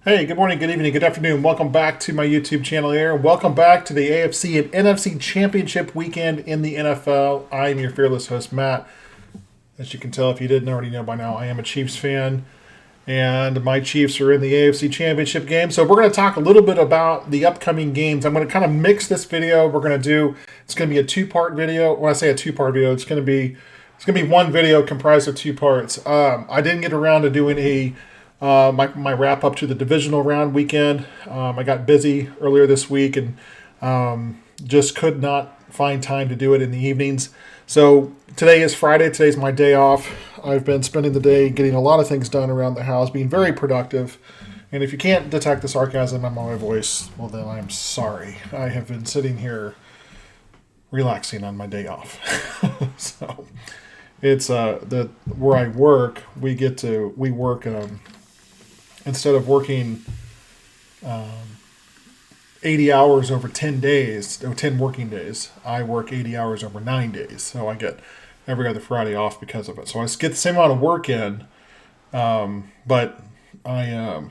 Hey, good morning, good evening, good afternoon. Welcome back to my YouTube channel here. Welcome back to the AFC and NFC Championship weekend in the NFL. I am your fearless host, Matt. As you can tell, if you didn't already know by now, I am a Chiefs fan, and my Chiefs are in the AFC Championship game. So we're going to talk a little bit about the upcoming games. I'm going to kind of mix this video. It's going to be a two-part video. When I say a two-part video, it's going to be one video comprised of two parts. I didn't get around to doing my wrap up to the divisional round weekend. I got busy earlier this week and just could not find time to do it in the evenings. So today is Friday. Today's my day off. I've been spending the day getting a lot of things done around the house, being very productive. And if you can't detect the sarcasm in my voice, well, then I'm sorry. I have been sitting here relaxing on my day off. So it's where I work, we work. Instead of working 80 hours over 10 days, or 10 working days, I work 80 hours over 9 days. So I get every other Friday off because of it. So I get the same amount of work in, but you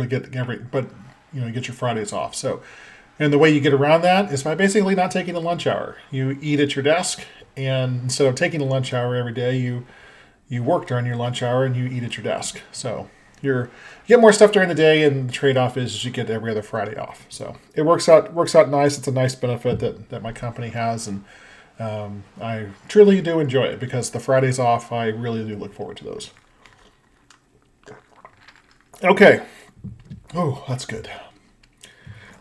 get your Fridays off. So, and the way you get around that is by basically not taking a lunch hour. You eat at your desk, and instead of taking a lunch hour every day, you work during your lunch hour and you eat at your desk. So you get more stuff during the day, and the trade-off is you get every other Friday off. So it works out nice. It's a nice benefit that my company has, and I truly do enjoy it because the Fridays off, I really do look forward to those. Okay. Oh, that's good.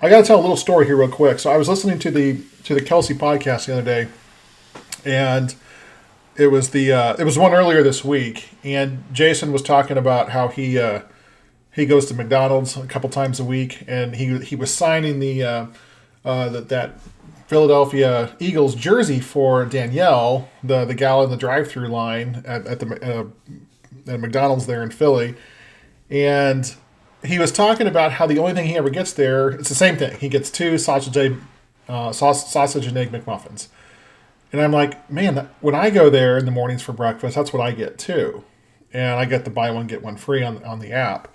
I got to tell a little story here real quick. So I was listening to the Kelce podcast the other day, and it was one earlier this week, and Jason was talking about how he goes to McDonald's a couple times a week, and he was signing that Philadelphia Eagles jersey for Danielle, the gal in the drive-through line at McDonald's there in Philly, and he was talking about how the only thing he ever gets there, it's the same thing. He gets two sausage and egg McMuffins. And I'm like, man, when I go there in the mornings for breakfast, that's what I get too. And I get the buy one, get one free on the app.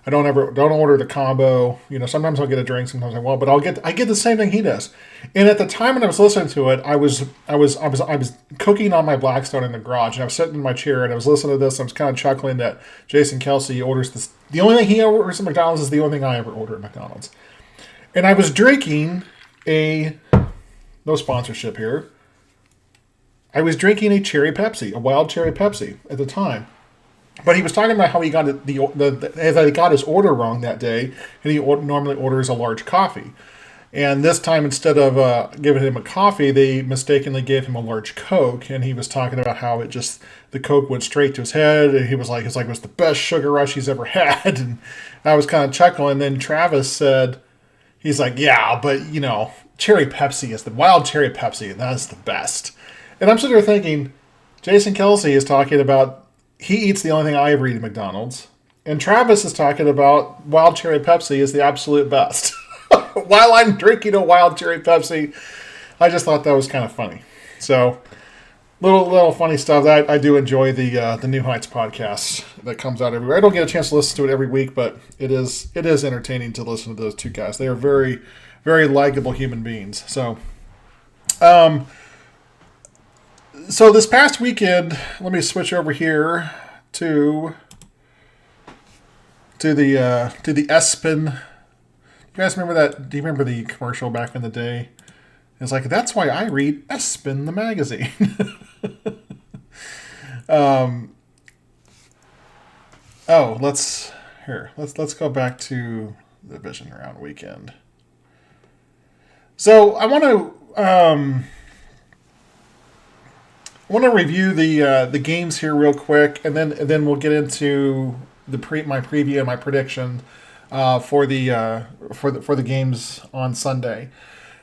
I don't order the combo. Sometimes I'll get a drink, sometimes I won't, but I get the same thing he does. And at the time when I was listening to it, I was cooking on my Blackstone in the garage, and I was sitting in my chair and I was listening to this. And I was kind of chuckling that Jason Kelce orders this. The only thing he orders at McDonald's is the only thing I ever order at McDonald's. And I was drinking no sponsorship here. I was drinking a wild cherry Pepsi at the time. But he was talking about how he got he got his order wrong that day, and he normally orders a large coffee. And this time, instead of giving him a coffee, they mistakenly gave him a large Coke, and he was talking about how the Coke went straight to his head, and he was like, it was the best sugar rush he's ever had. And I was kind of chuckling, and then Travis said, he's like, yeah, but, cherry Pepsi is the wild cherry Pepsi, and that is the best. And I'm sitting there thinking, Jason Kelce is talking about he eats the only thing I ever eat at McDonald's. And Travis is talking about wild cherry Pepsi is the absolute best. While I'm drinking a wild cherry Pepsi, I just thought that was kind of funny. So, little funny stuff. I do enjoy the New Heights podcast that comes out every week. I don't get a chance to listen to it every week, but it is entertaining to listen to those two guys. They are very, very likable human beings. So, So this past weekend, let me switch over here to the Espen. You guys remember that? Do you remember the commercial back in the day? It's like, that's why I read Espen the magazine. Let's go back to the division round weekend. So I want to review the games here real quick, and then we'll get into my preview and my prediction for the games on Sunday.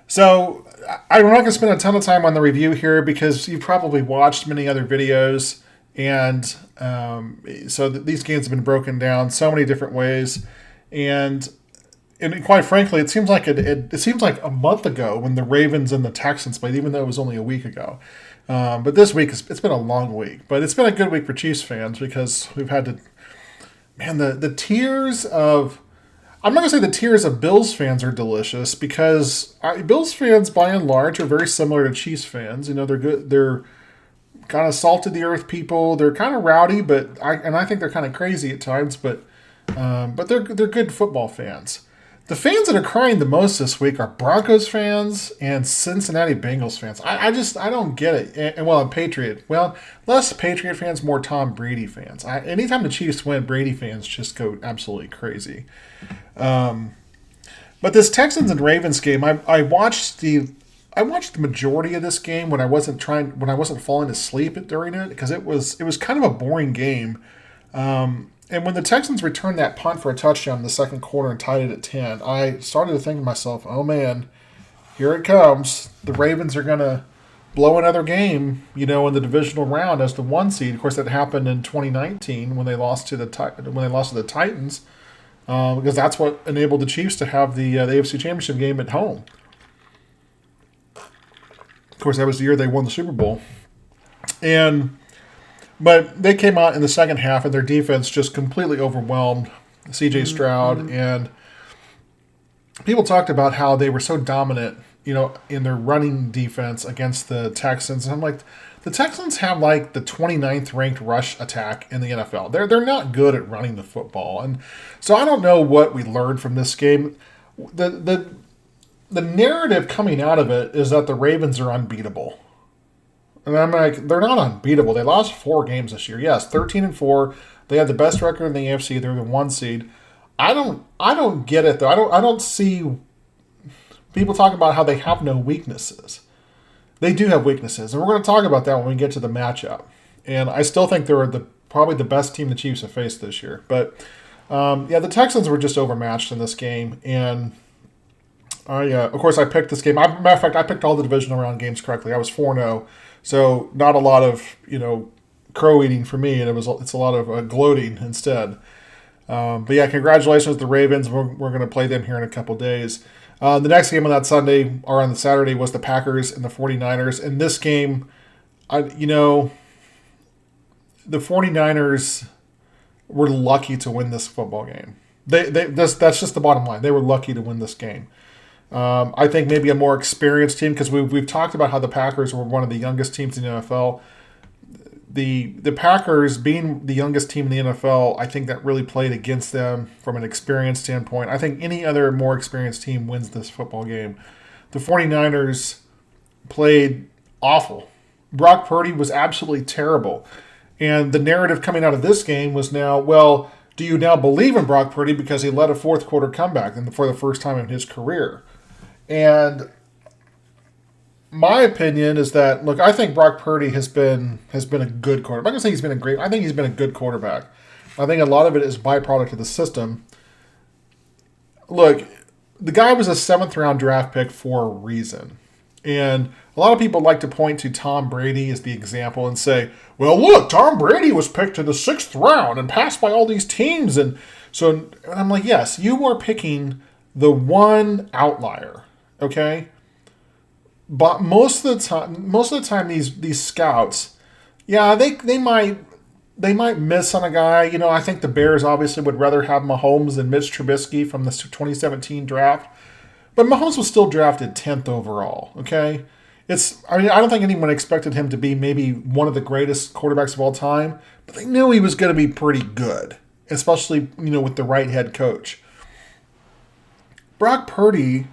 So I'm not going to spend a ton of time on the review here because you've probably watched many other videos, and so these games have been broken down so many different ways, and quite frankly, it seems like it seems like a month ago when the Ravens and the Texans played, even though it was only a week ago. But this week it's been a long week, but it's been a good week for Chiefs fans because we've had to man, the tears of I'm not gonna say the tears of Bills fans are delicious because Bills fans, by and large, are very similar to Chiefs fans. You know, they're good. They're kind of salt of the earth people. They're kind of rowdy, but I think they're kind of crazy at times. But they're good football fans. The fans that are crying the most this week are Broncos fans and Cincinnati Bengals fans. I don't get it. And Patriot. Well, less Patriot fans, more Tom Brady fans. Anytime the Chiefs win, Brady fans just go absolutely crazy. But this Texans and Ravens game, I watched the majority of this game when I wasn't falling asleep during it because it was kind of a boring game. And when the Texans returned that punt for a touchdown in the second quarter and tied it at 10, I started to think to myself, oh man, here it comes. The Ravens are going to blow another game, in the divisional round as the 1 seed. Of course, that happened in 2019 when they lost to the Titans, because that's what enabled the Chiefs to have the AFC Championship game at home. Of course, that was the year they won the Super Bowl. But they came out in the second half, and their defense just completely overwhelmed C.J. Stroud. And people talked about how they were so dominant, in their running defense against the Texans. And I'm like, the Texans have like the 29th ranked rush attack in the NFL. They're not good at running the football. And so I don't know what we learned from this game. The narrative coming out of it is that the Ravens are unbeatable. And I'm like, they're not unbeatable. They lost 4 games this year. Yes, 13-4. They had the best record in the AFC. They're the 1 seed. I don't get it though. I don't see people talking about how they have no weaknesses. They do have weaknesses, and we're going to talk about that when we get to the matchup. And I still think they're probably the best team the Chiefs have faced this year. But the Texans were just overmatched in this game, and of course I picked this game. Matter of fact, I picked all the divisional round games correctly. I was 4-0. So not a lot of crow eating for me, and it's a lot of gloating instead. But yeah, congratulations to the Ravens. We're going to play them here in a couple days. The next game on that Sunday or on the Saturday was the Packers and the 49ers. In this game, the 49ers were lucky to win this football game. That's just the bottom line. They were lucky to win this game. I think maybe a more experienced team, because we've talked about how the Packers were one of the youngest teams in the NFL. The Packers being the youngest team in the NFL, I think that really played against them from an experience standpoint. I think any other more experienced team wins this football game. The 49ers played awful. Brock Purdy was absolutely terrible. And the narrative coming out of this game was now, well, do you now believe in Brock Purdy because he led a fourth quarter comeback for the first time in his career? And my opinion is that, look, I think Brock Purdy has been a good quarterback. I'm not going to say he's been I think he's been a good quarterback. I think a lot of it is byproduct of the system. Look, the guy was a 7th round draft pick for a reason. And a lot of people like to point to Tom Brady as the example and say, well, look, Tom Brady was picked in the 6th round and passed by all these teams. And I'm like, yes, you are picking the one outlier, okay? But most of the time, these scouts, yeah, they might miss on a guy. I think the Bears obviously would rather have Mahomes than Mitch Trubisky from the 2017 draft. But Mahomes was still drafted 10th overall, okay? I don't think anyone expected him to be maybe one of the greatest quarterbacks of all time, but they knew he was going to be pretty good, especially, with the right head coach. Brock Purdy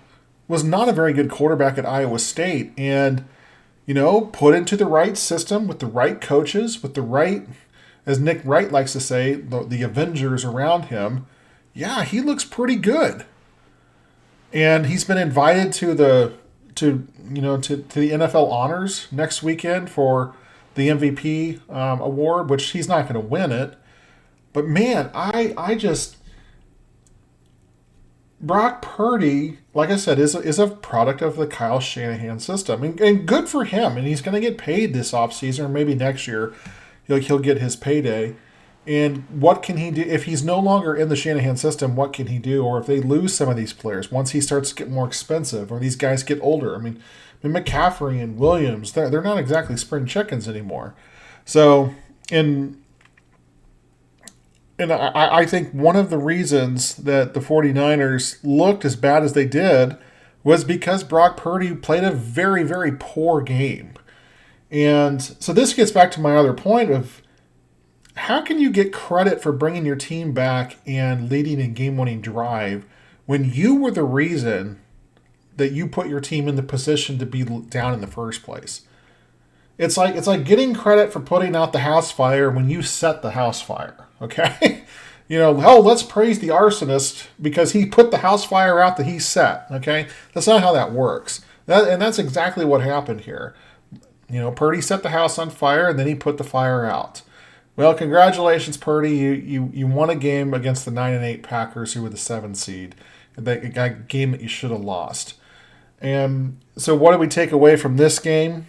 was not a very good quarterback at Iowa State, and, put into the right system with the right coaches, with the right, as Nick Wright likes to say, the Avengers around him, yeah, he looks pretty good. And he's been invited to the NFL honors next weekend for the MVP award, which he's not going to win it. But man, Brock Purdy, like I said, is a product of the Kyle Shanahan system, and good for him. And he's going to get paid this offseason, or maybe next year, he'll get his payday. And what can he do if he's no longer in the Shanahan system? What can he do? Or if they lose some of these players once he starts to get more expensive, or these guys get older? I mean McCaffrey and Williams, they're not exactly spring chickens anymore. So, and And I think one of the reasons that the 49ers looked as bad as they did was because Brock Purdy played a very, very poor game. And so this gets back to my other point of how can you get credit for bringing your team back and leading a game-winning drive when you were the reason that you put your team in the position to be down in the first place? It's like getting credit for putting out the house fire when you set the house fire. Okay, let's praise the arsonist because he put the house fire out that he set. Okay, that's not how that works. And that's exactly what happened here. Purdy set the house on fire and then he put the fire out. Well, congratulations, Purdy. You won a game against the 9-8 Packers, who were the 7 seed. That game that you should have lost. And so what do we take away from this game?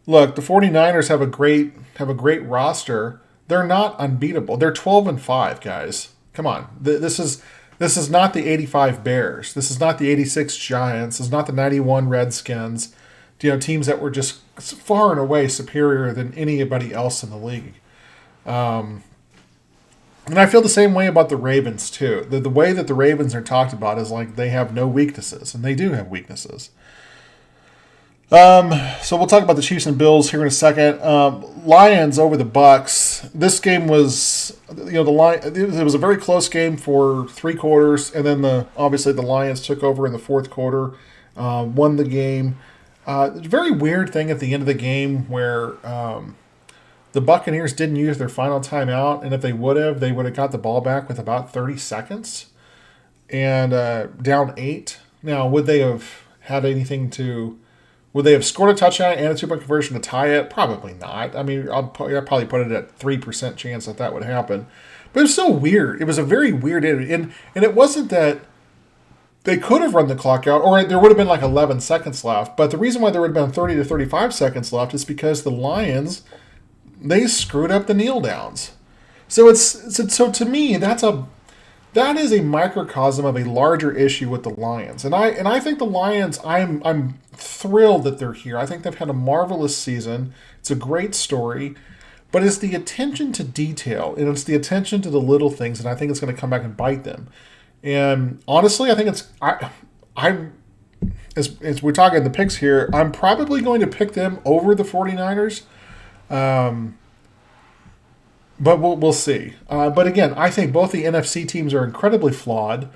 Look, the 49ers have a great roster. They're not unbeatable. They're 12-5, guys. Come on. This is not the 85 Bears. This is not the 86 Giants. This is not the 91 Redskins. Teams that were just far and away superior than anybody else in the league. And I feel the same way about the Ravens, too. The way that the Ravens are talked about is like they have no weaknesses, and they do have weaknesses. So we'll talk about the Chiefs and Bills here in a second. Lions over the Bucks. This game was, it was a very close game for 3 quarters, and then obviously the Lions took over in the 4th quarter, won the game. Very weird thing at the end of the game where the Buccaneers didn't use their final timeout, and if they would have got the ball back with about 30 seconds and down 8. Now, would they have had anything to? Would they have scored a touchdown and a 2-point conversion to tie it? Probably not. I mean, I'd probably put it at 3% chance that would happen. But it was so weird. It was a very weird end. And it wasn't that they could have run the clock out, or there would have been like 11 seconds left. But the reason why there would have been 30 to 35 seconds left is because the Lions, they screwed up the kneel downs. So so to me, that is a microcosm of a larger issue with the Lions. And I think the Lions, I'm thrilled that they're here. I think they've had a marvelous season. It's a great story. But it's the attention to detail, and it's the attention to the little things, and I think it's going to come back and bite them. And honestly, I think as we're talking the picks here, I'm probably going to pick them over the 49ers. But we'll see. But again, I think both the NFC teams are incredibly flawed.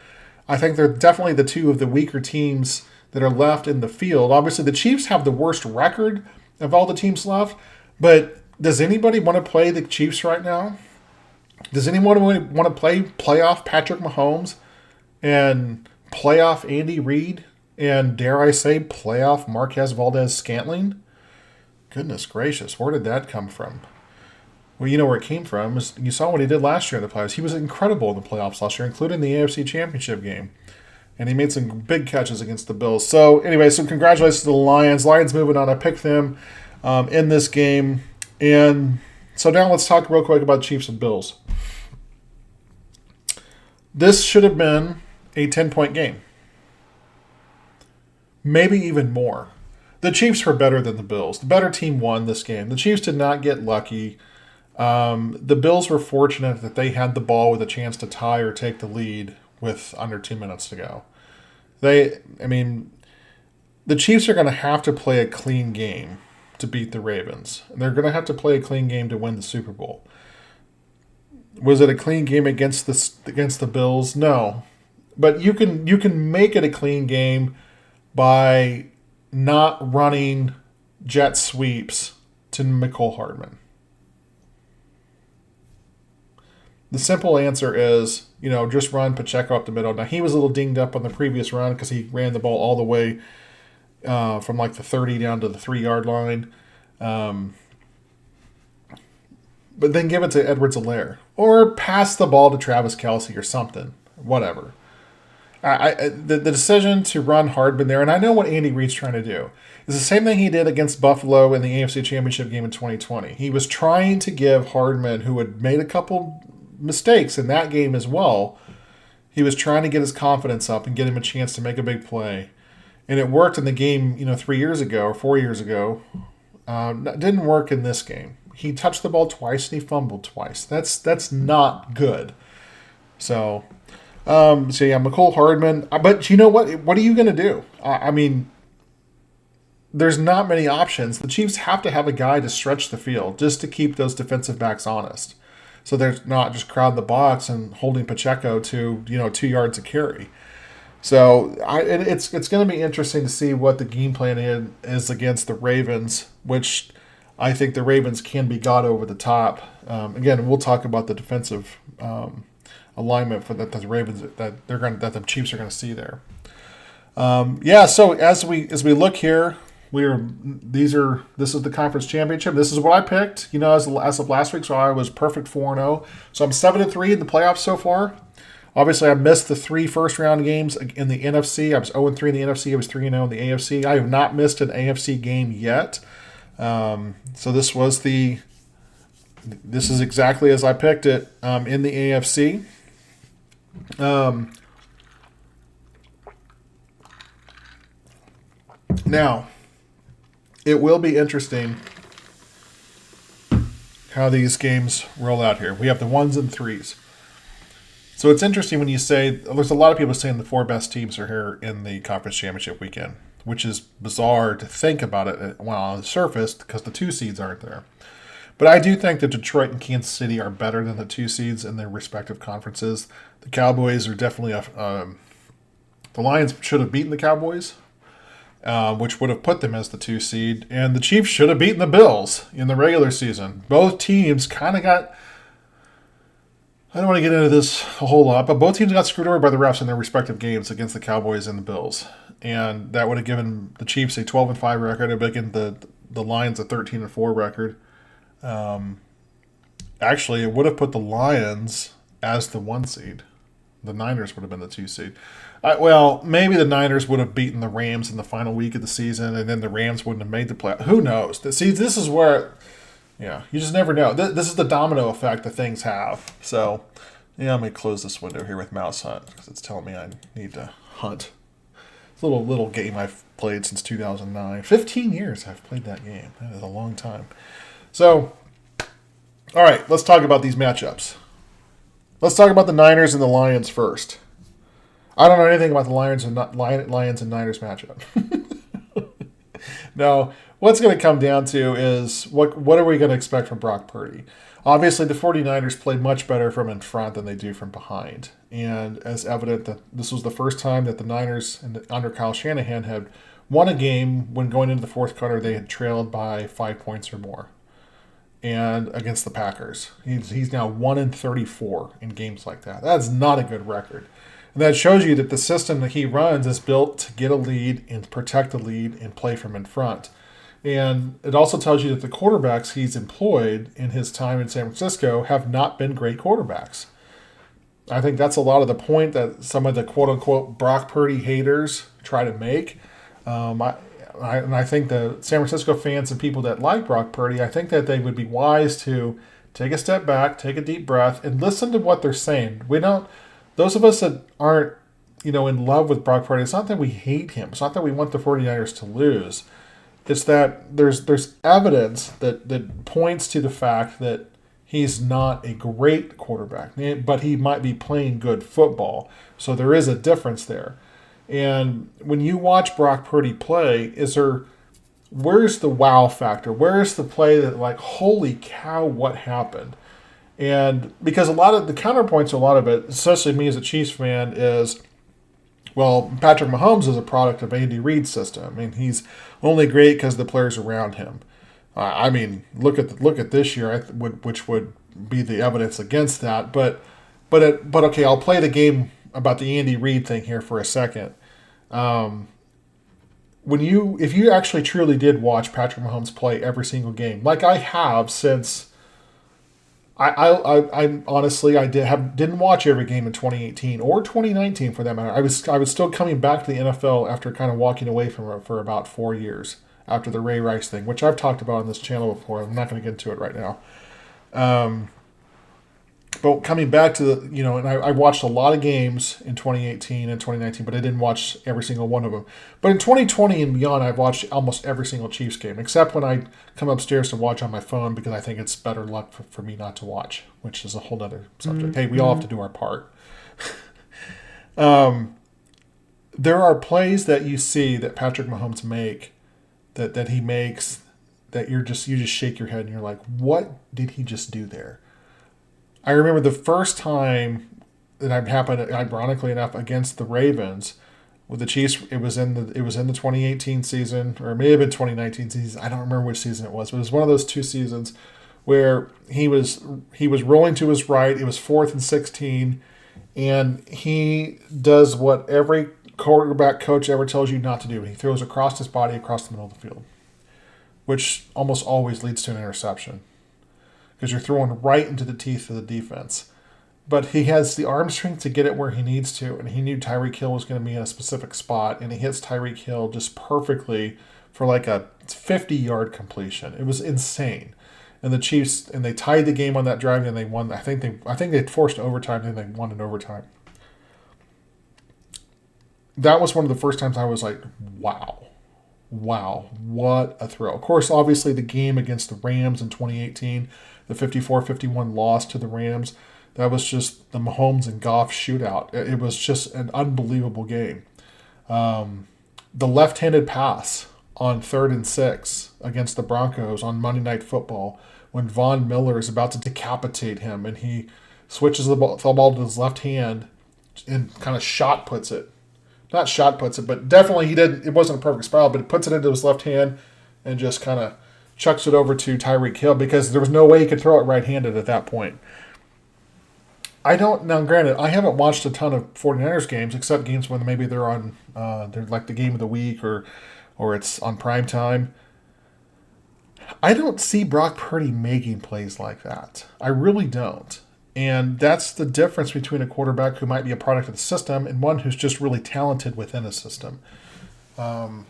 I think they're definitely the two of the weaker teams that are left in the field. Obviously, the Chiefs have the worst record of all the teams left. But does anybody want to play the Chiefs right now? Does anyone want to play playoff Patrick Mahomes and playoff Andy Reid and, dare I say, playoff Marquez Valdez-Scantling? Goodness gracious, where did that come from? Well, you know where it came from. You saw what he did last year in the playoffs. He was incredible in the playoffs last year, including the AFC Championship game. And he made some big catches against the Bills. So, anyway, congratulations to the Lions. Lions moving on. I picked them in this game. And so now let's talk real quick about Chiefs and Bills. This should have been a 10-point game. Maybe even more. The Chiefs were better than the Bills. The better team won this game. The Chiefs did not get lucky. The Bills were fortunate that they had the ball with a chance to tie or take the lead with under 2 minutes to go. The Chiefs are going to have to play a clean game to beat the Ravens. And they're going to have to play a clean game to win the Super Bowl. Was it a clean game against the Bills? No. But you can make it a clean game by not running jet sweeps to Mecole Hardman. The simple answer is, just run Pacheco up the middle. Now, he was a little dinged up on the previous run because he ran the ball all the way from like the 30 down to the 3-yard line. But then give it to Edwards-Helaire. Or pass the ball to Travis Kelce or something. Whatever. The decision to run Hardman there, and I know what Andy Reid's trying to do, is the same thing he did against Buffalo in the AFC Championship game in 2020. He was trying to give Hardman, who had made a couple mistakes in that game as well, he was trying to get his confidence up and get him a chance to make a big play. And it worked in the game, 3 years ago or 4 years ago. It didn't work in this game. He touched the ball twice and he fumbled twice. That's not good. So, yeah, McCole Hardman. But you know what? What are you going to do? I mean, there's not many options. The Chiefs have to have a guy to stretch the field just to keep those defensive backs honest. So they're not just crowding the box and holding Pacheco to 2 yards a carry. So it's going to be interesting to see what the game plan is against the Ravens, which I think the Ravens can be got over the top. Again, we'll talk about the defensive alignment for that the Ravens that the Chiefs are going to see there. So as we look here, this is the conference championship. This is what I picked, as of last week. So I was perfect 4-0. So I'm 7-3 in the playoffs so far. Obviously, I missed the 3 first-round games in the NFC. I was 0-3 in the NFC. I was 3-0 in the AFC. I have not missed an AFC game yet. So this is exactly as I picked it in the AFC. Now, it will be interesting how these games roll out here. We have the 1s and 3s. So it's interesting when you say, there's a lot of people saying the 4 best teams are here in the conference championship weekend, which is bizarre to think about it on the surface because the 2 seeds aren't there. But I do think that Detroit and Kansas City are better than the 2 seeds in their respective conferences. The Cowboys are definitely the Lions should have beaten the Cowboys, which would have put them as the 2 seed. And the Chiefs should have beaten the Bills in the regular season. Both teams kind of got... I don't want to get into this a whole lot, but both teams got screwed over by the refs in their respective games against the Cowboys and the Bills. And that would have given the Chiefs a 12-5 record. It would have given the Lions a 13-4 record. Actually, it would have put the Lions as the 1 seed. The Niners would have been the 2 seed. Maybe the Niners would have beaten the Rams in the final week of the season, and then the Rams wouldn't have made the play. Who knows? See, this is where... Yeah, you just never know. This is the domino effect that things have. So, let me close this window here with Mouse Hunt because it's telling me I need to hunt. It's a little game I've played since 2009. 15 years I've played that game. That is a long time. So, all right, let's talk about these matchups. Let's talk about the Niners and the Lions first. I don't know anything about the Lions and Niners matchup. No. What's going to come down to is what are we going to expect from Brock Purdy? Obviously, the 49ers play much better from in front than they do from behind. And as evident that this was the first time that the Niners under Kyle Shanahan had won a game when going into the fourth quarter they had trailed by 5 points or more. And against the Packers. He's now 1-34 in games like that. That's not a good record. And that shows you that the system that he runs is built to get a lead and protect the lead and play from in front. And it also tells you that the quarterbacks he's employed in his time in San Francisco have not been great quarterbacks. I think that's a lot of the point that some of the quote-unquote Brock Purdy haters try to make. I think the San Francisco fans and people that like Brock Purdy, I think that they would be wise to take a step back, take a deep breath, and listen to what they're saying. Those of us that aren't, in love with Brock Purdy, it's not that we hate him. It's not that we want the 49ers to lose. It's that there's evidence that points to the fact that he's not a great quarterback, but he might be playing good football. So there is a difference there. And when you watch Brock Purdy play, where's the wow factor? Where's the play that holy cow, what happened? And because a lot of the counterpoints, a lot of it, especially me as a Chiefs fan, is, well, Patrick Mahomes is a product of Andy Reid's system. I mean, he's only great because the players around him. Look at this year, which would be the evidence against that. But okay, I'll play the game about the Andy Reid thing here for a second. If you actually truly did watch Patrick Mahomes play every single game, like I have since. I honestly didn't watch every game in 2018 or 2019 for that matter. I was still coming back to the NFL after kind of walking away from it for about 4 years after the Ray Rice thing, which I've talked about on this channel before. I'm not going to get into it right now. But coming back to the, and I watched a lot of games in 2018 and 2019, but I didn't watch every single one of them. But in 2020 and beyond, I've watched almost every single Chiefs game, except when I come upstairs to watch on my phone because I think it's better luck for me not to watch, which is a whole other subject. Hey, we all have to do our part. There are plays that you see that Patrick Mahomes that he makes, that you just shake your head and you're like, what did he just do there? I remember the first time that happened, ironically enough, against the Ravens with the Chiefs. It was in the 2018 season, or it may have been 2019 season. I don't remember which season it was, but it was one of those two seasons where he was rolling to his right. It was 4th and 16, and he does what every quarterback coach ever tells you not to do. He throws across his body across the middle of the field, which almost always leads to an interception, because you're throwing right into the teeth of the defense. But he has the arm strength to get it where he needs to, and he knew Tyreek Hill was going to be in a specific spot, and he hits Tyreek Hill just perfectly for like a 50-yard completion. It was insane. And the Chiefs, they tied the game on that drive, and they won. I think they forced overtime, and they won in overtime. That was one of the first times I was like, wow, what a throw. Of course, obviously the game against the Rams in 2018, the 54-51 loss to the Rams, that was just the Mahomes and Goff shootout. It was just an unbelievable game. The left-handed pass on 3rd and 6 against the Broncos on Monday Night Football, when Von Miller is about to decapitate him, and he switches the ball to his left hand and kind of shot puts it. Not shot puts it, but definitely he didn't. It wasn't a perfect spiral, but he puts it into his left hand and just kind of chucks it over to Tyreek Hill, because there was no way he could throw it right-handed at that point. Now granted, I haven't watched a ton of 49ers games, except games when maybe they're on, they're like the game of the week or it's on prime time. I don't see Brock Purdy making plays like that. I really don't. And that's the difference between a quarterback who might be a product of the system and one who's just really talented within a system. And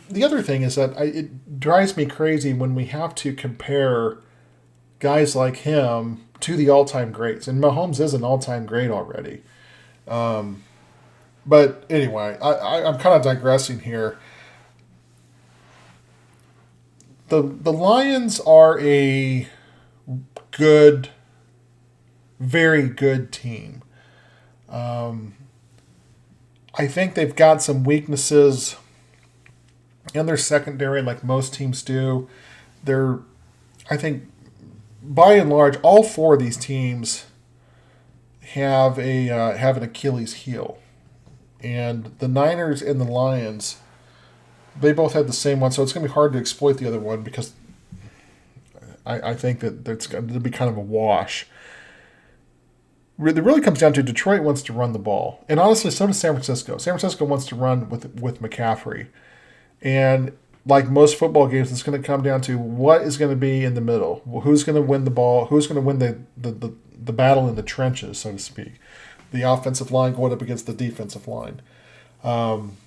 the other thing is that it drives me crazy when we have to compare guys like him to the all-time greats. And Mahomes is an all-time great already. But anyway, I'm kind of digressing here. The Lions are a good, very good team. I think they've got some weaknesses in their secondary, like most teams do. I think, by and large, all four of these teams have an Achilles heel, and the Niners and the Lions, they both had the same one, so it's going to be hard to exploit the other one, because I think that it's going to be kind of a wash. It really comes down to Detroit wants to run the ball, and honestly, so does San Francisco. San Francisco wants to run with McCaffrey, and like most football games, it's going to come down to what is going to be in the middle. Who's going to win the ball? Who's going to win the battle in the trenches, so to speak? The offensive line going up against the defensive line. San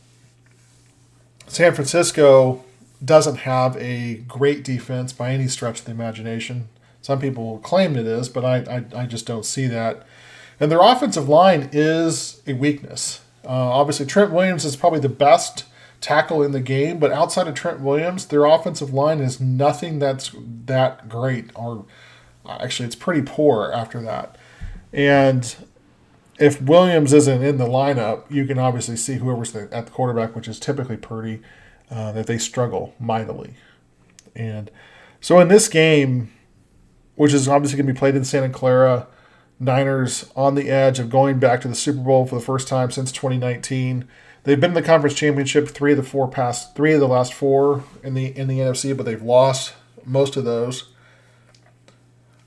Francisco doesn't have a great defense by any stretch of the imagination. Some people will claim it is, but I just don't see that. And their offensive line is a weakness. Obviously, Trent Williams is probably the best tackle in the game, but outside of Trent Williams, their offensive line is nothing that's that great, or actually it's pretty poor after that. And if Williams isn't in the lineup, you can obviously see whoever's at the quarterback, which is typically Purdy, that they struggle mightily. And so in this game, which is obviously going to be played in Santa Clara, Niners on the edge of going back to the Super Bowl for the first time since 2019. They've been in the conference championship three of the last four in the NFC, but they've lost most of those.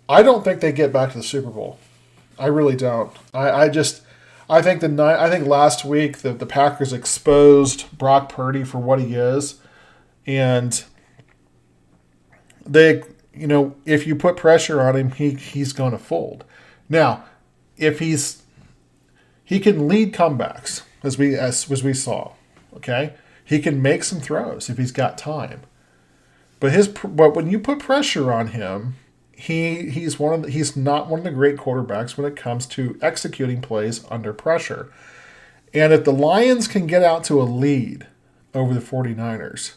I don't think they get back to the Super Bowl. I really don't. I think last week the Packers exposed Brock Purdy for what he is, and they, if you put pressure on him, he's going to fold. Now, if he can lead comebacks, as we saw, okay? He can make some throws if he's got time. But when you put pressure on him, he's not one of the great quarterbacks when it comes to executing plays under pressure. And if the Lions can get out to a lead over the 49ers,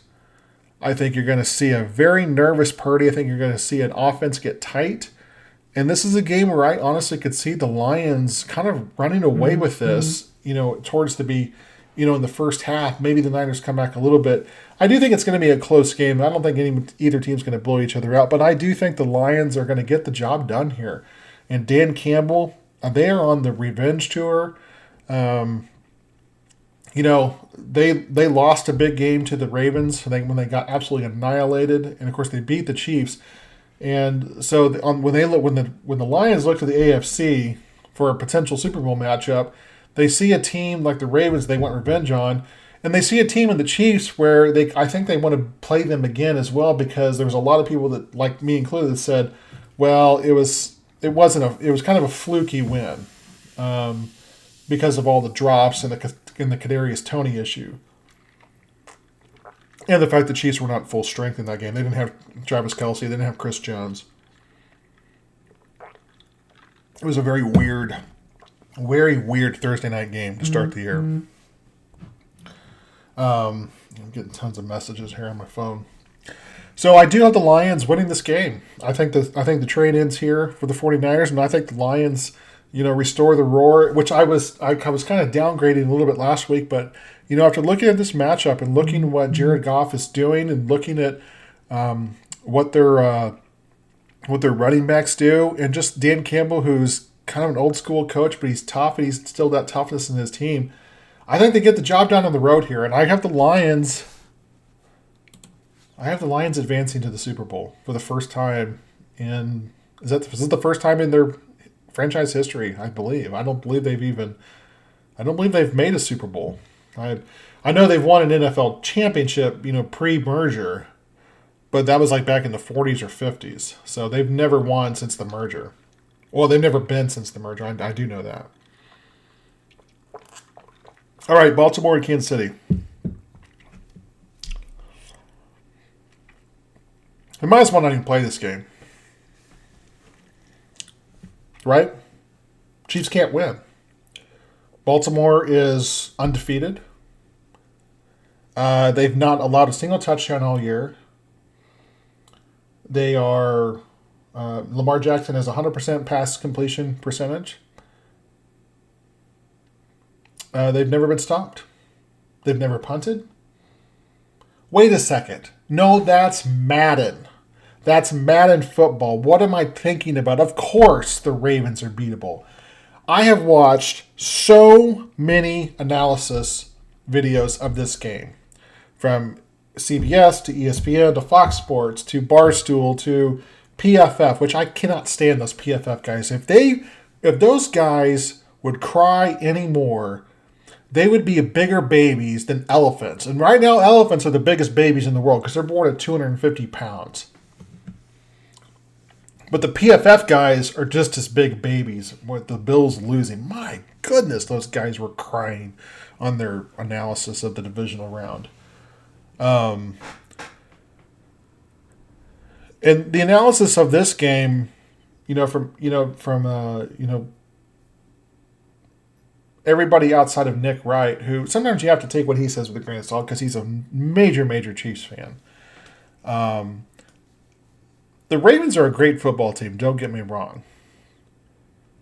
I think you're going to see a very nervous Purdy. I think you're going to see an offense get tight. And this is a game where I honestly could see the Lions kind of running away with this, towards in the first half. Maybe the Niners come back a little bit. I do think it's going to be a close game. I don't think either team's going to blow each other out, but I do think the Lions are going to get the job done here. And Dan Campbell, they are on the revenge tour. They lost a big game to the Ravens when they got absolutely annihilated, and of course they beat the Chiefs. And so when the Lions look to the AFC for a potential Super Bowl matchup, they see a team like the Ravens they want revenge on, and they see a team in the Chiefs where I think they want to play them again as well, because there was a lot of people that, like me included, that said, well, it was kind of a fluky win because of all the drops and the Kadarius Toney issue. And the fact that Chiefs were not full strength in that game. They didn't have Travis Kelce. They didn't have Chris Jones. It was a very weird Thursday night game to start the year. I'm getting tons of messages here on my phone. So I do have the Lions winning this game. I think the trade ends here for the 49ers, and I think the Lions, restore the roar, which I was kind of downgrading a little bit last week, but after looking at this matchup and looking at what Jared Goff is doing and looking at what their running backs do, and just Dan Campbell, who's kind of an old school coach, but he's tough and he's still got toughness in his team, I think they get the job done on the road here, and I have the Lions advancing to the Super Bowl for the first time in is this the first time in their franchise history, I believe. I don't believe they've made a Super Bowl. I know they've won an NFL championship, pre-merger, but that was like back in the 40s or 50s. So they've never won since the merger. Well, they've never been since the merger. I do know that. All right, Baltimore and Kansas City. They might as well not even play this game. Right? Chiefs can't win. Baltimore is undefeated. They've not allowed a single touchdown all year. They are... Lamar Jackson has 100% pass completion percentage. They've never been stopped. They've never punted. Wait a second. No, that's Madden. That's Madden football. What am I thinking about? Of course the Ravens are beatable. I have watched so many analysis videos of this game. From CBS to ESPN to Fox Sports to Barstool to PFF, which I cannot stand those PFF guys. If those guys would cry anymore, they would be bigger babies than elephants. And right now, elephants are the biggest babies in the world because they're born at 250 pounds. But the PFF guys are just as big babies with the Bills losing. My goodness, those guys were crying on their analysis of the divisional round. And the analysis of this game, from everybody outside of Nick Wright, who sometimes you have to take what he says with a grain of salt because he's a major, major Chiefs fan. The Ravens are a great football team, don't get me wrong.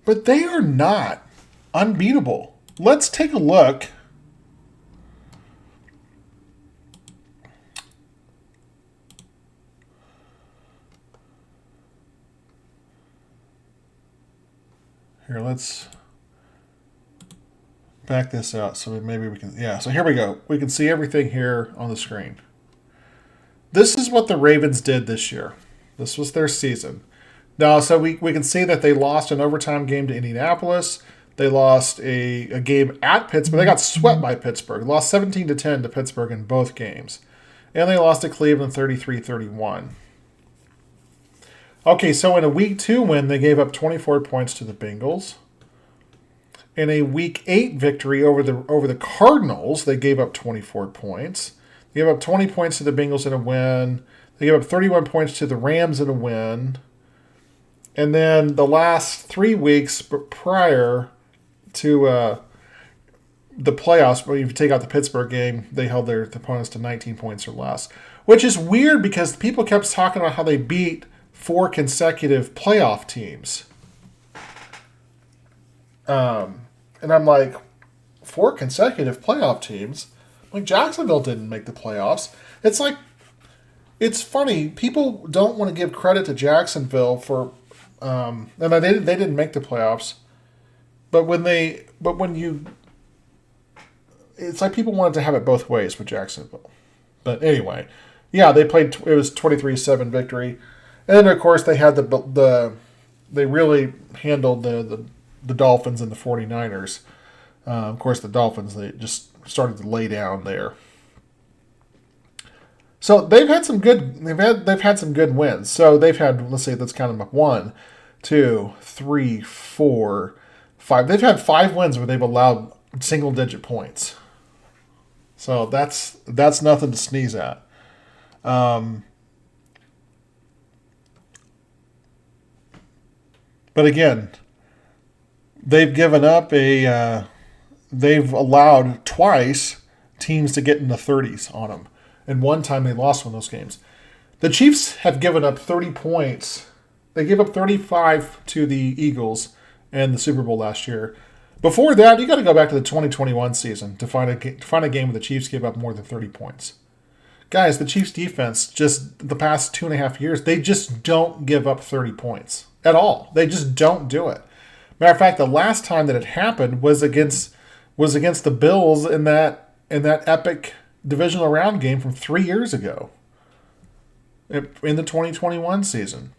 But they are not unbeatable. Let's take a look. Here, let's back this out so maybe we can... Yeah, so here we go. We can see everything here on the screen. This is what the Ravens did this year. This was their season. Now, so we can see that they lost an overtime game to Indianapolis. They lost a game at Pittsburgh. They got swept by Pittsburgh. They lost 17-10 to Pittsburgh in both games. And they lost to Cleveland 33-31. Okay, so in a Week 2 win, they gave up 24 points to the Bengals. In a Week 8 victory over the Cardinals, they gave up 24 points. They gave up 20 points to the Bengals in a win. They gave up 31 points to the Rams in a win. And then the last 3 weeks prior to the playoffs, where if you take out the Pittsburgh game, they held their opponents to 19 points or less, which is weird because people kept talking about how they beat 4 consecutive playoff teams. And I'm like, 4 consecutive playoff teams? Like, Jacksonville didn't make the playoffs. It's like, it's funny. People don't want to give credit to Jacksonville for, and they didn't make the playoffs. It's like people wanted to have it both ways with Jacksonville. But anyway, yeah, they played. It was 23-7 victory, and then of course they had they really handled the Dolphins and the 49ers. Of course, the Dolphins, they just started to lay down there. So they've had some good wins. So they've had, let's count them up: 1, 2, 3, 4, 5. They've had 5 wins where they've allowed single digit points. So that's nothing to sneeze at. But again, they've given up they've allowed twice teams to get in the 30s on them. And one time they lost one of those games. The Chiefs have given up 30 points. They gave up 35 to the Eagles in the Super Bowl last year. Before that, you got to go back to the 2021 season to find a game where the Chiefs gave up more than 30 points. Guys, the Chiefs defense, just the past 2.5 years, they just don't give up 30 points at all. They just don't do it. Matter of fact, the last time that it happened was against the Bills in that epic divisional round game from 3 years ago in the 2021 season.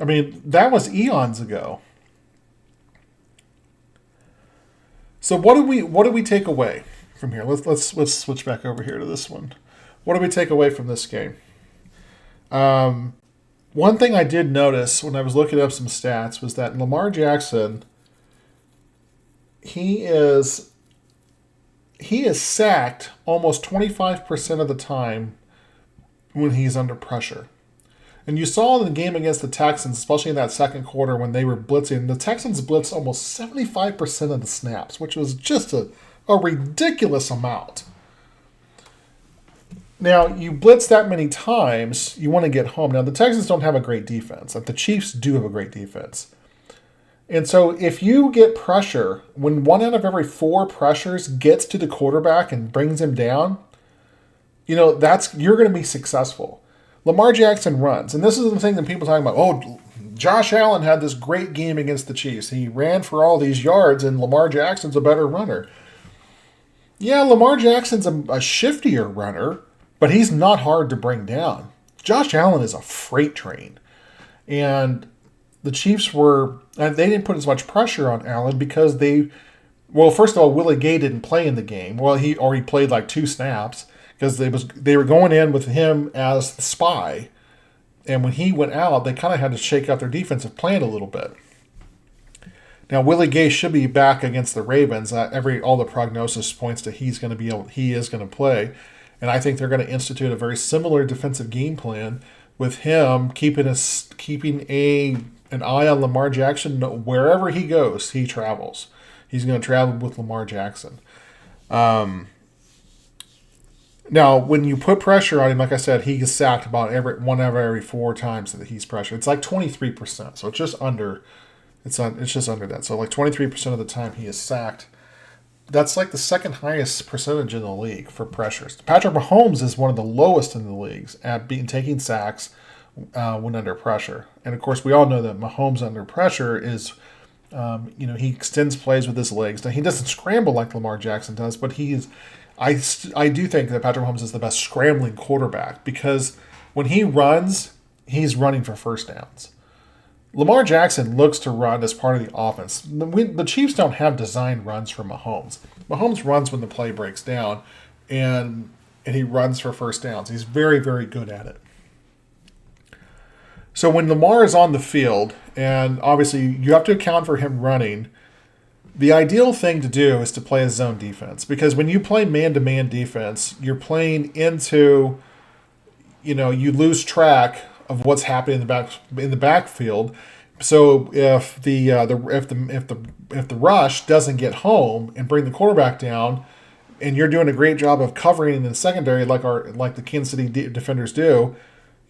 I mean, that was eons ago. So what do we take away from here? Let's switch back over here to this one. What do we take away from this game? One thing I did notice when I was looking up some stats was that Lamar Jackson, he is sacked almost 25% of the time when he's under pressure. And you saw in the game against the Texans, especially in that second quarter when they were blitzing, the Texans blitzed almost 75% of the snaps, which was just a ridiculous amount. Now, you blitz that many times, you want to get home. Now, the Texans don't have a great defense. Like, the Chiefs do have a great defense. And so if you get pressure, when 1 out of every 4 pressures gets to the quarterback and brings him down, you're going to be successful. Lamar Jackson runs. And this is the thing that people are talking about. Oh, Josh Allen had this great game against the Chiefs. He ran for all these yards, and Lamar Jackson's a better runner. Yeah, Lamar Jackson's a shiftier runner, but he's not hard to bring down. Josh Allen is a freight train. And the Chiefs they didn't put as much pressure on Allen because first of all, Willie Gay didn't play in the game. Well, he played like 2 snaps because they were going in with him as the spy. And when he went out, they kind of had to shake out their defensive plan a little bit. Now, Willie Gay should be back against the Ravens. All the prognosis points to he is going to play. And I think they're going to institute a very similar defensive game plan with him keeping an eye on Lamar Jackson. Wherever he goes, he travels. He's going to travel with Lamar Jackson. Now, when you put pressure on him, like I said, he gets sacked about every 4 times that he's pressured. It's like 23%, so it's just under. It's just under that. So like 23% of the time he is sacked. That's like the second highest percentage in the league for pressures. Patrick Mahomes is one of the lowest in the leagues at taking sacks when under pressure. And of course, we all know that Mahomes under pressure is, he extends plays with his legs. Now, he doesn't scramble like Lamar Jackson does, but I do think that Patrick Mahomes is the best scrambling quarterback because when he runs, he's running for first downs. Lamar Jackson looks to run as part of the offense. The Chiefs don't have designed runs for Mahomes. Mahomes runs when the play breaks down, and he runs for first downs. He's very, very good at it. So when Lamar is on the field, and obviously you have to account for him running, the ideal thing to do is to play a zone defense. Because when you play man-to-man defense, you're playing into, you lose track of what's happening in the backfield. So if the rush doesn't get home and bring the quarterback down, and you're doing a great job of covering in the secondary like the Kansas City defenders do,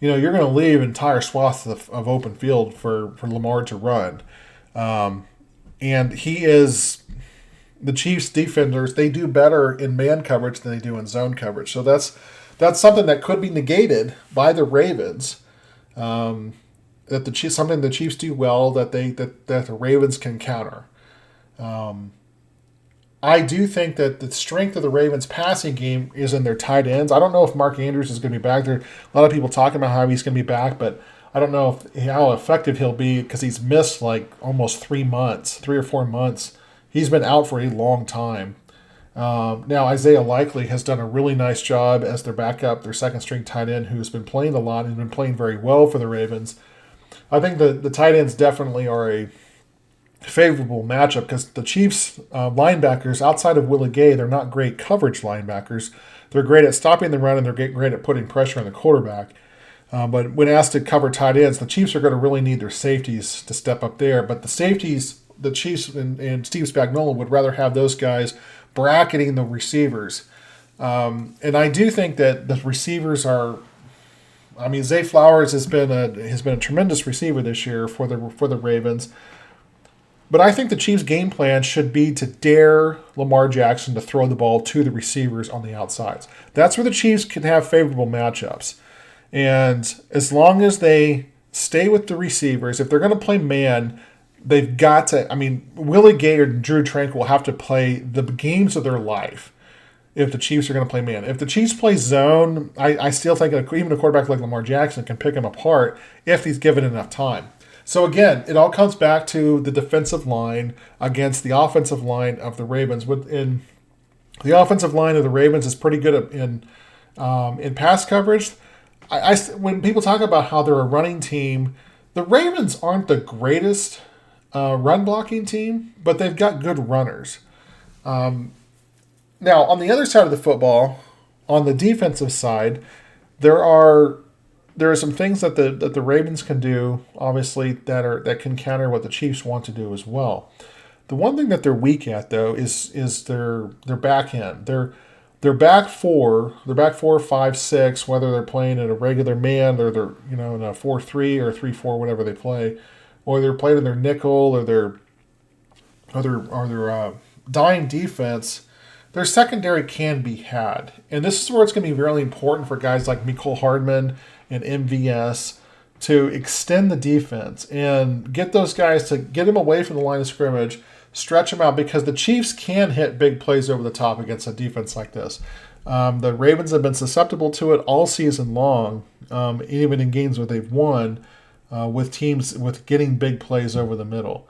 you're going to leave entire swaths of open field for Lamar to run. And the Chiefs defenders, they do better in man coverage than they do in zone coverage. So that's something that could be negated by the Ravens. Something the Chiefs do well that the Ravens can counter. I do think that the strength of the Ravens passing game is in their tight ends. I don't know if Mark Andrews is going to be back. There are a lot of people talking about how he's going to be back, but I don't know how effective he'll be because he's missed like almost 3 or 4 months. He's been out for a long time. Now, Isaiah Likely has done a really nice job as their backup, their second-string tight end, who's been playing a lot and been playing very well for the Ravens. I think the tight ends definitely are a favorable matchup because the Chiefs linebackers, outside of Willie Gay, they're not great coverage linebackers. They're great at stopping the run and they're great at putting pressure on the quarterback. But when asked to cover tight ends, the Chiefs are going to really need their safeties to step up there. But the safeties, the Chiefs and Steve Spagnuolo would rather have those guys bracketing the receivers. And I do think that the receivers are. I mean, Zay Flowers has been a tremendous receiver this year for the Ravens. But I think the Chiefs' game plan should be to dare Lamar Jackson to throw the ball to the receivers on the outsides. That's where the Chiefs can have favorable matchups. And as long as they stay with the receivers, if they're going to play man, they've got to. I mean, Willie Gay or Drew Tranquil will have to play the games of their life if the Chiefs are going to play man. If the Chiefs play zone, I still think even a quarterback like Lamar Jackson can pick him apart if he's given enough time. So again, it all comes back to the defensive line against the offensive line of the Ravens. The offensive line of the Ravens is pretty good in pass coverage. When people talk about how they're a running team, the Ravens aren't the greatest run blocking team, but they've got good runners. Now, on the other side of the football, on the defensive side, there are some things that the Ravens can do, obviously, that can counter what the Chiefs want to do as well. The one thing that they're weak at, though, is their back end. Their back four, 5, 6, whether they're playing in a regular man or they're in a 4-3 or 3-4, whatever they play, or they're playing in their nickel or their dime defense. Their secondary can be had. And this is where it's going to be really important for guys like Mecole Hardman and MVS to extend the defense and get those guys to get them away from the line of scrimmage, stretch them out, because the Chiefs can hit big plays over the top against a defense like this. The Ravens have been susceptible to it all season long, even in games where they've won, with teams with getting big plays over the middle.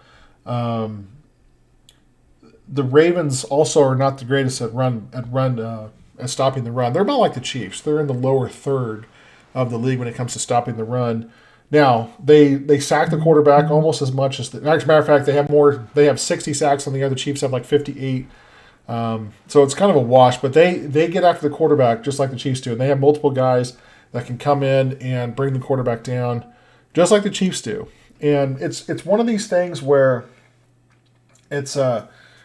The Ravens also are not the greatest at stopping the run. They're about like the Chiefs. They're in the lower third of the league when it comes to stopping the run. Now, they sack the quarterback almost as much as as a matter of fact, they have more. They have 60 sacks on the other Chiefs have like 58. So it's kind of a wash, but they get after the quarterback just like the Chiefs do, and they have multiple guys that can come in and bring the quarterback down, just like the Chiefs do. And it's one of these things where it's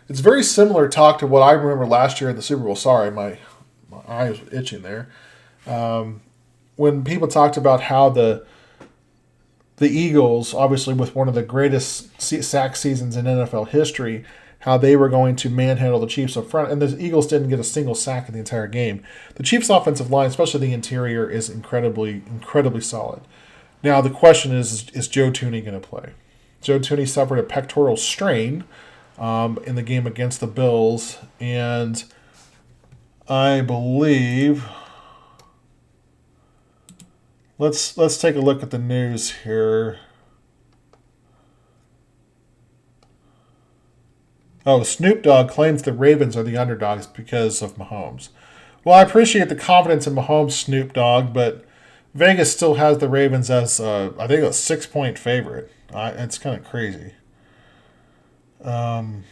very similar talk to what I remember last year in the Super Bowl. Sorry, my eye was itching there. When people talked about how the Eagles, obviously with one of the greatest sack seasons in NFL history, how they were going to manhandle the Chiefs up front, and the Eagles didn't get a single sack in the entire game. The Chiefs' offensive line, especially the interior, is incredibly, incredibly solid. Now, the question is Joe Thuney going to play? Joe Thuney suffered a pectoral strain in the game against the Bills, and I believe let's take a look at the news here. Oh, Snoop Dogg claims the Ravens are the underdogs because of Mahomes. Well, I appreciate the confidence in Mahomes, Snoop Dogg, but Vegas still has the Ravens as I think a 6-point favorite. It's kind of crazy. It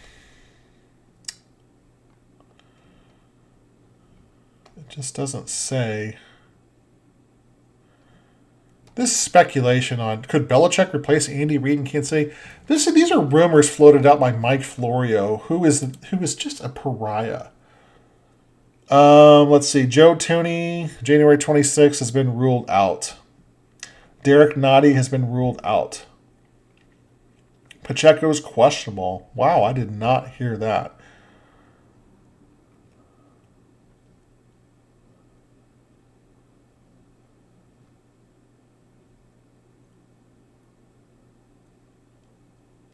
just doesn't say. This is speculation on could Belichick replace Andy Reid in Kansas City. These are rumors floated out by Mike Florio, who is just a pariah. Let's see. Joe Tooney, January 26th, has been ruled out. Derek Nottie has been ruled out. Pacheco's questionable. Wow, I did not hear that.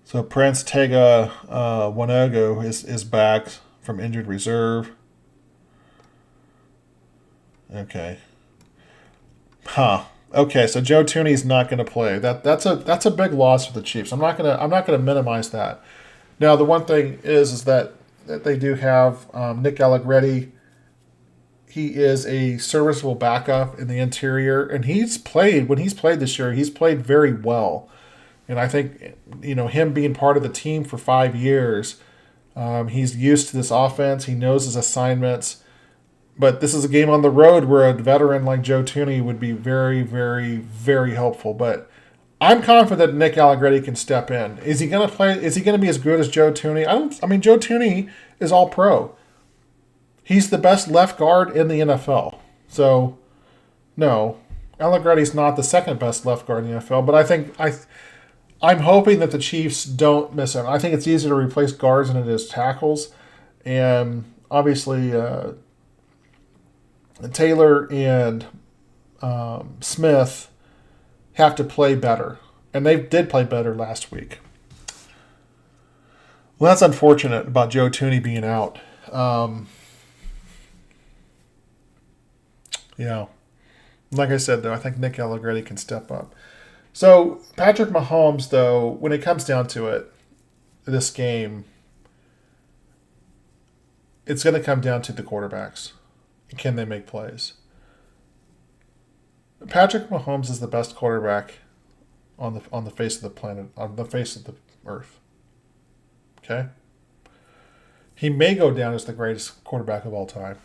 So Prince Tega Wanogo is back from injured reserve. Okay. Huh. Okay, so Joe Tooney's not going to play. That's a big loss for the Chiefs. I'm not gonna minimize that. Now the one thing is that they do have Nick Allegretti. He is a serviceable backup in the interior, and when he's played this year, he's played very well. And I think him being part of the team for 5 years, he's used to this offense. He knows his assignments. But this is a game on the road where a veteran like Joe Tooney would be very, very, very helpful. But I'm confident Nick Allegretti can step in. Is he going to play? Is he going to be as good as Joe Tooney? I mean, Joe Tooney is all pro. He's the best left guard in the NFL. So, no, Allegretti's not the second best left guard in the NFL. But I'm hoping that the Chiefs don't miss him. I think it's easier to replace guards than it is tackles, and obviously. Taylor and Smith have to play better. And they did play better last week. Well, that's unfortunate about Joe Tooney being out. Like I said, though, I think Nick Allegretti can step up. So, Patrick Mahomes, though, when it comes down to it, this game, it's going to come down to the quarterbacks. Can they make plays? Patrick Mahomes is the best quarterback on the face of the planet, on the face of the earth. Okay? He may go down as the greatest quarterback of all time.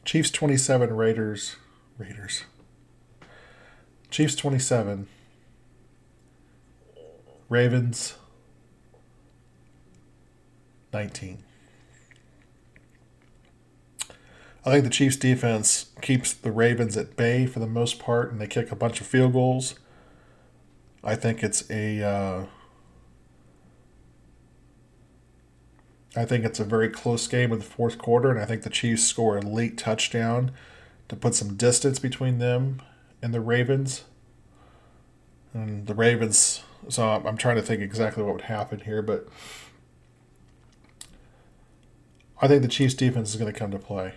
Chiefs 27, Raiders. Chiefs 27. Ravens 19. I think the Chiefs defense keeps the Ravens at bay for the most part, and they kick a bunch of field goals. I think it's a very close game in the fourth quarter, and I think the Chiefs score a late touchdown to put some distance between them and the Ravens. And the Ravens, so I'm trying to think exactly what would happen here, but I think the Chiefs defense is going to come to play.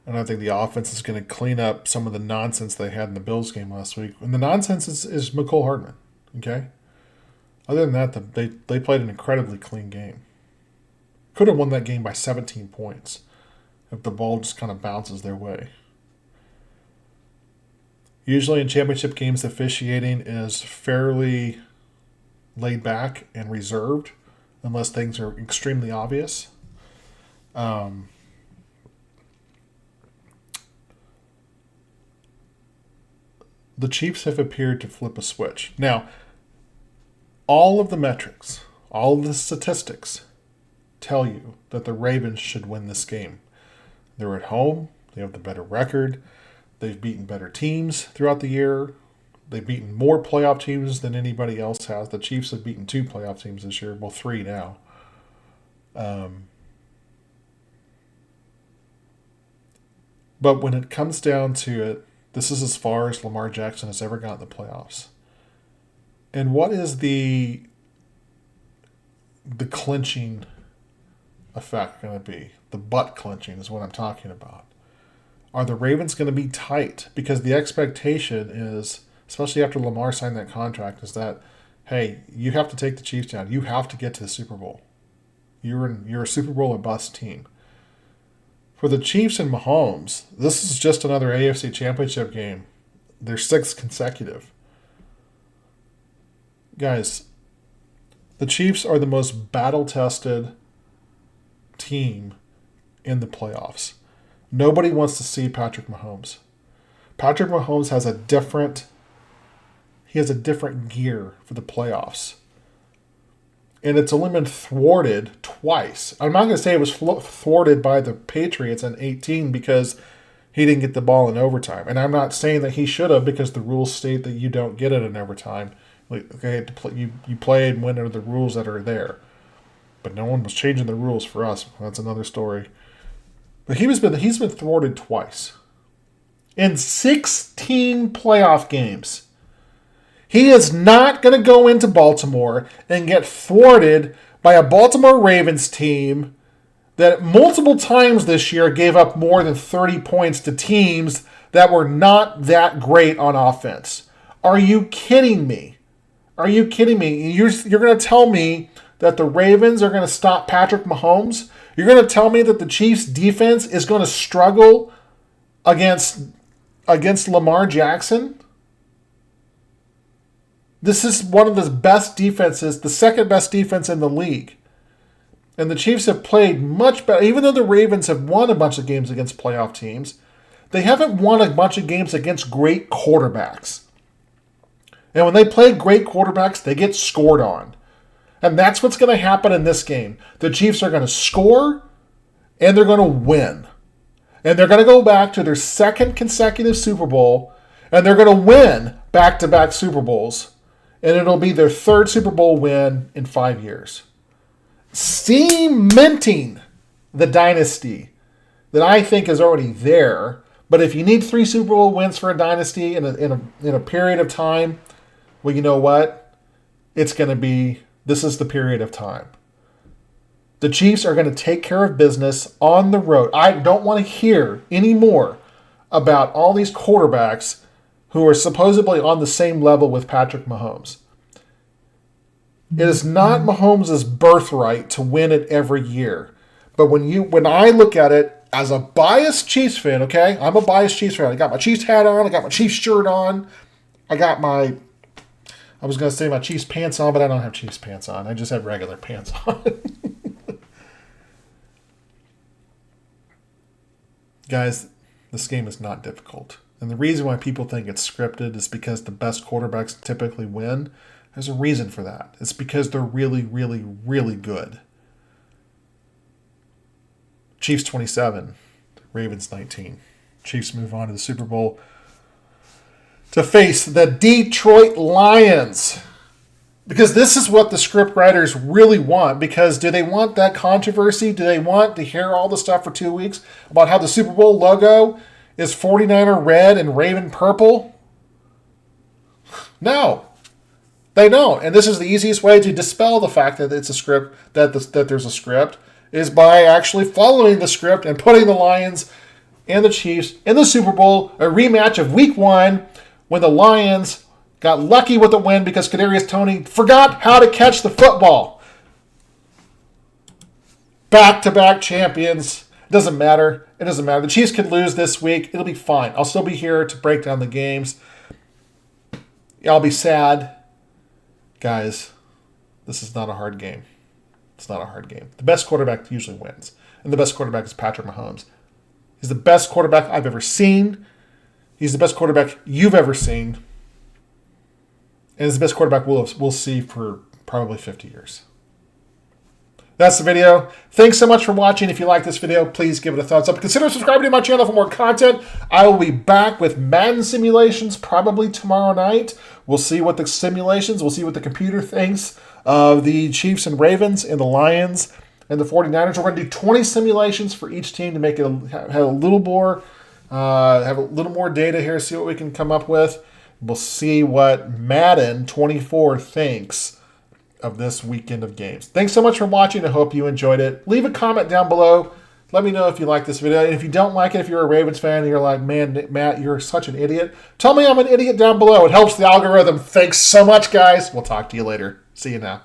And I think the offense is going to clean up some of the nonsense they had in the Bills game last week. And the nonsense is McCole Hardman, okay? Other than that, they played an incredibly clean game. Could have won that game by 17 points if the ball just kind of bounces their way. Usually in championship games, the officiating is fairly laid back and reserved unless things are extremely obvious. The Chiefs have appeared to flip a switch. Now, all of the metrics, all of the statistics tell you that the Ravens should win this game. They're at home. They have the better record. They've beaten better teams throughout the year. They've beaten more playoff teams than anybody else has. The Chiefs have beaten 2 playoff teams this year. Well, 3 now. But when it comes down to it, this is as far as Lamar Jackson has ever gotten in the playoffs. And what is the clinching effect going to be? The butt clinching is what I'm talking about. Are the Ravens going to be tight? Because the expectation is, especially after Lamar signed that contract, is that, hey, you have to take the Chiefs down. You have to get to the Super Bowl. You're a Super Bowl or bust team. For the Chiefs and Mahomes, this is just another AFC Championship game. Their 6th consecutive. Guys, the Chiefs are the most battle-tested team in the playoffs. Nobody wants to see Patrick Mahomes. Patrick Mahomes has a different gear for the playoffs. And it's only been thwarted twice. I'm not going to say it was thwarted by the Patriots in 18 because he didn't get the ball in overtime. And I'm not saying that he should have, because the rules state that you don't get it in overtime. Okay, you play and win under the rules that are there. But no one was changing the rules for us. That's another story. But he's been thwarted twice. In 16 playoff games. He is not going to go into Baltimore and get thwarted by a Baltimore Ravens team that multiple times this year gave up more than 30 points to teams that were not that great on offense. Are you kidding me? Are you kidding me? You're going to tell me that the Ravens are going to stop Patrick Mahomes? You're going to tell me that the Chiefs' defense is going to struggle against Lamar Jackson? This is one of the best defenses, the second best defense in the league. And the Chiefs have played much better. Even though the Ravens have won a bunch of games against playoff teams, they haven't won a bunch of games against great quarterbacks. And when they play great quarterbacks, they get scored on. And that's what's going to happen in this game. The Chiefs are going to score, and they're going to win. And they're going to go back to their second consecutive Super Bowl, and they're going to win back-to-back Super Bowls. And it'll be their third Super Bowl win in 5 years. Cementing the dynasty that I think is already there. But if you need 3 Super Bowl wins for a dynasty in a period of time, well, you know what? It's going to be, this is the period of time. The Chiefs are going to take care of business on the road. I don't want to hear any more about all these quarterbacks who are supposedly on the same level with Patrick Mahomes. It is not Mahomes' birthright to win it every year. But when I look at it as a biased Chiefs fan, okay? I'm a biased Chiefs fan. I got my Chiefs hat on. I got my Chiefs shirt on. I was going to say my Chiefs pants on, but I don't have Chiefs pants on. I just have regular pants on. Guys, this game is not difficult. And the reason why people think it's scripted is because the best quarterbacks typically win. There's a reason for that. It's because they're really, really, really good. Chiefs 27, Ravens 19. Chiefs move on to the Super Bowl to face the Detroit Lions. Because this is what the script writers really want. Because do they want that controversy? Do they want to hear all the stuff for 2 weeks about how the Super Bowl logo is 49er red and Raven purple? No, they don't. And this is the easiest way to dispel the fact that it's a script, that there's a script, is by actually following the script and putting the Lions and the Chiefs in the Super Bowl, a rematch of Week 1 when the Lions got lucky with the win because Kadarius Toney forgot how to catch the football. Back-to-back champions. It doesn't matter. It doesn't matter. The Chiefs could lose this week. It'll be fine. I'll still be here to break down the games. I'll be sad. Guys, this is not a hard game. It's not a hard game. The best quarterback usually wins. And the best quarterback is Patrick Mahomes. He's the best quarterback I've ever seen. He's the best quarterback you've ever seen. And he's the best quarterback we'll see for probably 50 years. That's the video. Thanks so much for watching. If you like this video, please give it a thumbs up. Consider subscribing to my channel for more content. I will be back with Madden simulations probably tomorrow night. We'll see what the computer thinks of the Chiefs and Ravens and the Lions and the 49ers. We're going to do 20 simulations for each team to make it have a little more data here, see what we can come up with. We'll see what Madden 24 thinks of this weekend of games. Thanks so much for watching. I hope you enjoyed it. Leave a comment down below. Let me know if you like this video. And if you don't like it, if you're a Ravens fan and you're like, man, Matt, you're such an idiot, tell me I'm an idiot down below. It helps the algorithm. Thanks so much, guys. We'll talk to you later. See you now.